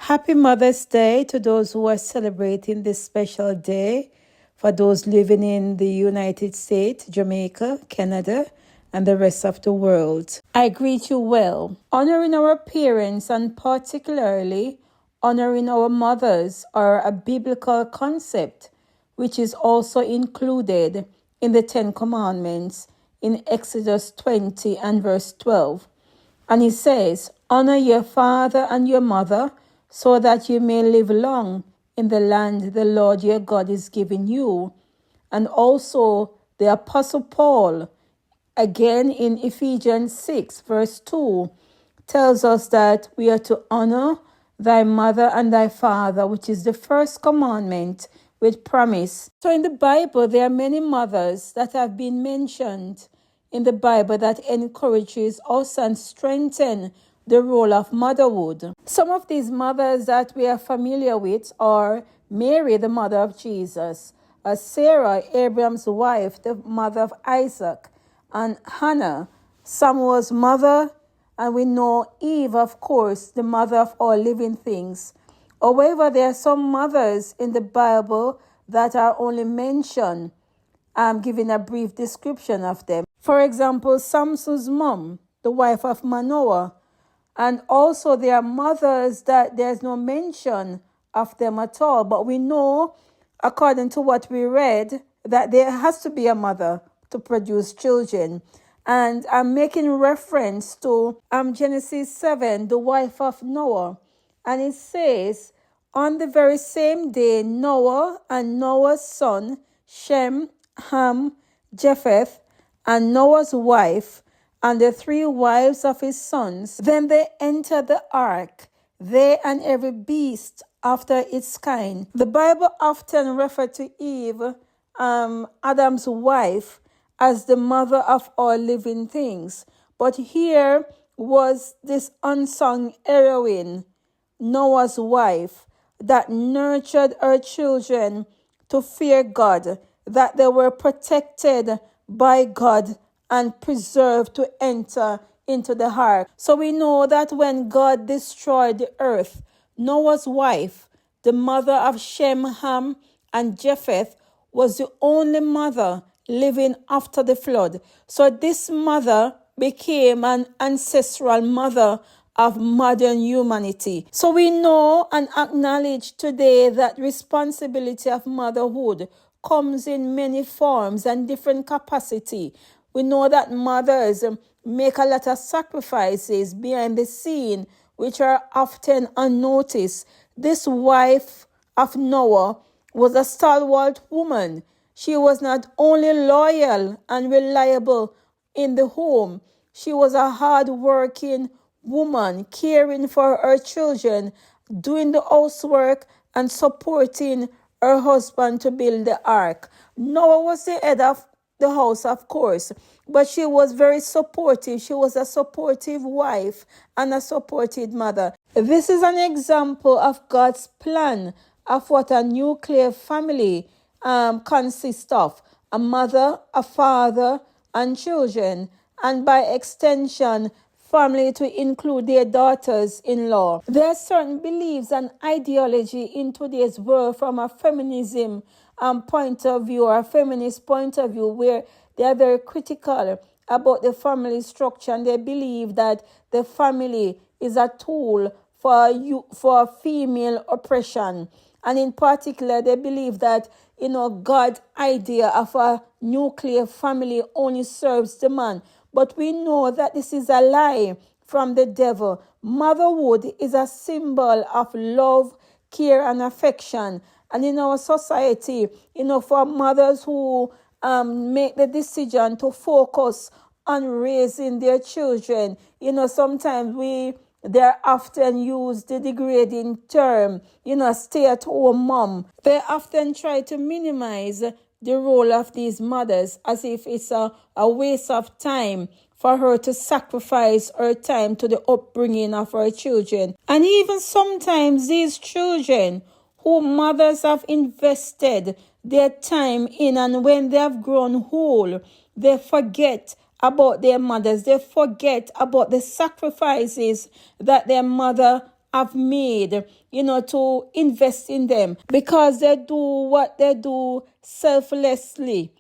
Happy Mother's Day to those who are celebrating this special day, for those living in the United States, Jamaica, Canada, and the rest of the world. I greet you well. Honoring our parents and particularly honoring our mothers are a biblical concept which is also included in the Ten Commandments in Exodus 20 and verse 12. And he says, honor your father and your mother, so that you may live long in the land the Lord your God is giving you. And also the Apostle Paul, again in Ephesians 6, verse 2, tells us that we are to honor thy mother and thy father, which is the first commandment with promise. So in the Bible, there are many mothers that have been mentioned in the Bible that encourages us and strengthens the role of motherhood. Some of these mothers that we are familiar with are Mary, the mother of Jesus, Sarah, Abraham's wife, the mother of Isaac, and Hannah, Samuel's mother, and we know Eve, of course, the mother of all living things. However, there are some mothers in the Bible that are only mentioned. I'm giving a brief description of them. For example, Samson's mom, the wife of Manoah. And also there are mothers that there's no mention of them at all. But we know, according to what we read, that there has to be a mother to produce children. And I'm making reference to Genesis 7, the wife of Noah. And it says, on the very same day, Noah and Noah's son, Shem, Ham, Japheth, and Noah's wife, and the 3 wives of his sons. Then they entered the ark, they and every beast after its kind. The Bible often refers to Eve, Adam's wife, as the mother of all living things. But here was this unsung heroine, Noah's wife, that nurtured her children to fear God, that they were protected by God and preserved to enter into the ark. So we know that when God destroyed the earth, Noah's wife, the mother of Shem, Ham, and Japheth, was the only mother living after the flood. So this mother became an ancestral mother of modern humanity. So we know and acknowledge today that responsibility of motherhood comes in many forms and different capacity. We know that mothers make a lot of sacrifices behind the scene, which are often unnoticed. This wife of Noah was a stalwart woman. She was not only loyal and reliable in the home, she was a hard-working woman, caring for her children, doing the housework and supporting her husband to build the ark. Noah was the head of the house, of course, but she was very supportive. She was a supportive wife and a supportive mother. This is an example of God's plan of what a nuclear family consists of: a mother, a father, and children, and by extension, family to include their daughters-in-law. There are certain beliefs and ideology in today's world from a feminism point of view, or a feminist point of view, where they are very critical about the family structure, and they believe that the family is a tool for female oppression. And in particular, they believe that, God's idea of a nuclear family only serves the man. But we know that this is a lie from the devil. Motherhood is a symbol of love, care, and affection. And in our society, for mothers who make the decision to focus on raising their children, sometimes they're often used the degrading term, stay-at-home mom. They often try to minimize the role of these mothers as if it's a waste of time for her to sacrifice her time to the upbringing of her children. And even sometimes these children who mothers have invested their time in, and when they have grown old, they forget about their mothers. They forget about the sacrifices that their mother have made, to invest in them, because they do what they do selflessly,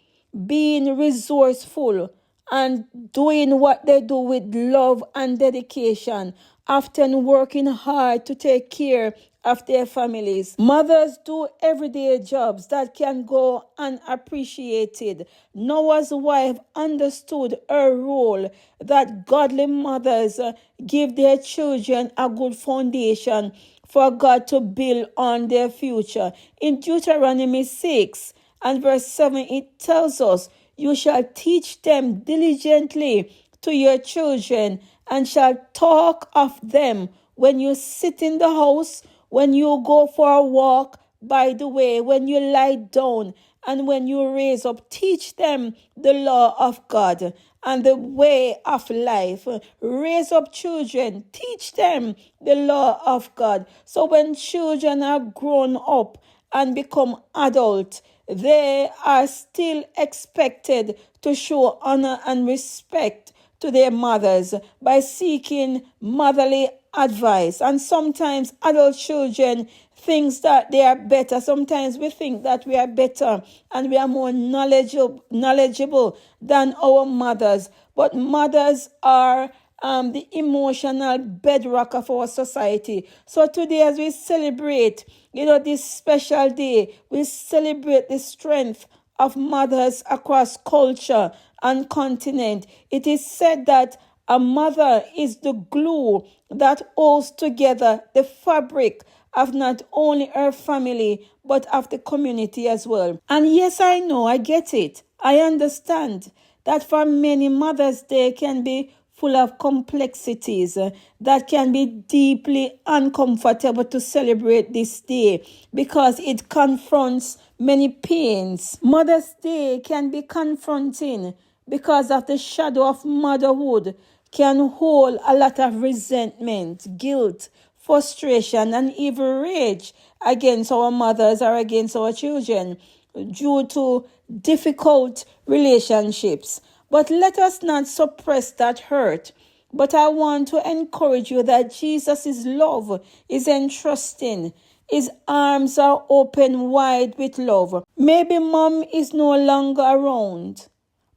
being resourceful and doing what they do with love and dedication, often working hard to take care of their families. Mothers do everyday jobs that can go unappreciated. Noah's wife understood her role, that godly mothers give their children a good foundation for God to build on their future. In Deuteronomy 6 and verse 7, it tells us, you shall teach them diligently to your children, and shall talk of them when you sit in the house, when you go for a walk by the way, when you lie down, and when you raise up. Teach them the law of God and the way of life. Raise up children. Teach them the law of God. So when children are grown up and become adult, they are still expected to show honor and respect to their mothers by seeking motherly advice. And sometimes adult children think that they are better. Sometimes we think that we are better and we are more knowledgeable than our mothers. But mothers are the emotional bedrock of our society. So today, as we celebrate, this special day, we celebrate the strength of mothers across culture and continent. It is said that a mother is the glue that holds together the fabric of not only her family, but of the community as well. And yes, I know, I get it. I understand that for many, Mother's Day can be full of complexities that can be deeply uncomfortable to celebrate this day, because it confronts many pains. Mother's Day can be confronting because of the shadow of motherhood can hold a lot of resentment, guilt, frustration, and even rage against our mothers or against our children due to difficult relationships. But let us not suppress that hurt. But I want to encourage you that Jesus' love is entrusting. His arms are open wide with love. Maybe mom is no longer around,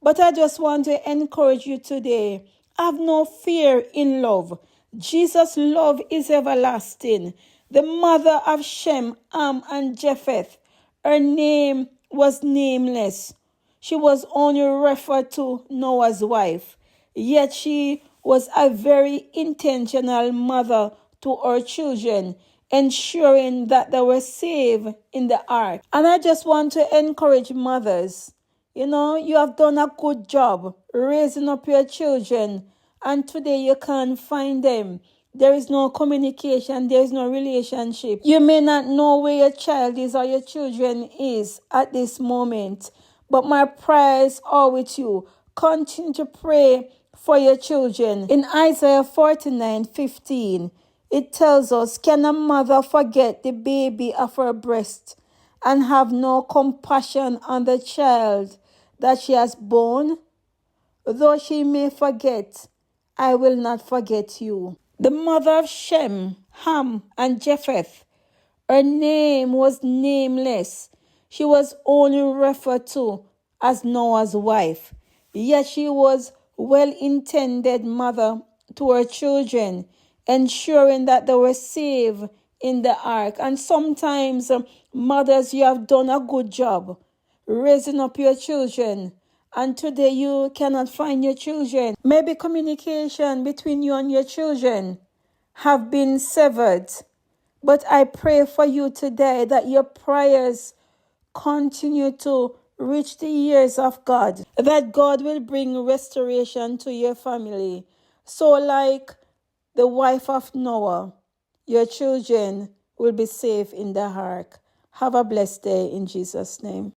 but I just want to encourage you today. Have no fear in love. Jesus' love is everlasting. The mother of Shem, Ham, and Japheth, her name was nameless. She was only referred to Noah's wife, yet she was a very intentional mother to her children, ensuring that they were safe in the ark. And I just want to encourage mothers. You have done a good job raising up your children, and today you can't find them. There is no communication, there is no relationship. You may not know where your child is or your children is at this moment, but my prayers are with you. Continue to pray for your children. In Isaiah 49:15, it tells us, can a mother forget the baby of her breast and have no compassion on the child that she has born? Though she may forget, I will not forget you. The mother of Shem, Ham, and Japheth, her name was nameless. She was only referred to as Noah's wife, yet she was well-intended mother to her children, ensuring that they were safe in the ark. And sometimes, mothers, you have done a good job raising up your children, and today you cannot find your children. Maybe communication between you and your children have been severed. But I pray for you today that your prayers continue to reach the ears of God, that God will bring restoration to your family. So like the wife of Noah, your children will be safe in the ark. Have a blessed day in Jesus' name.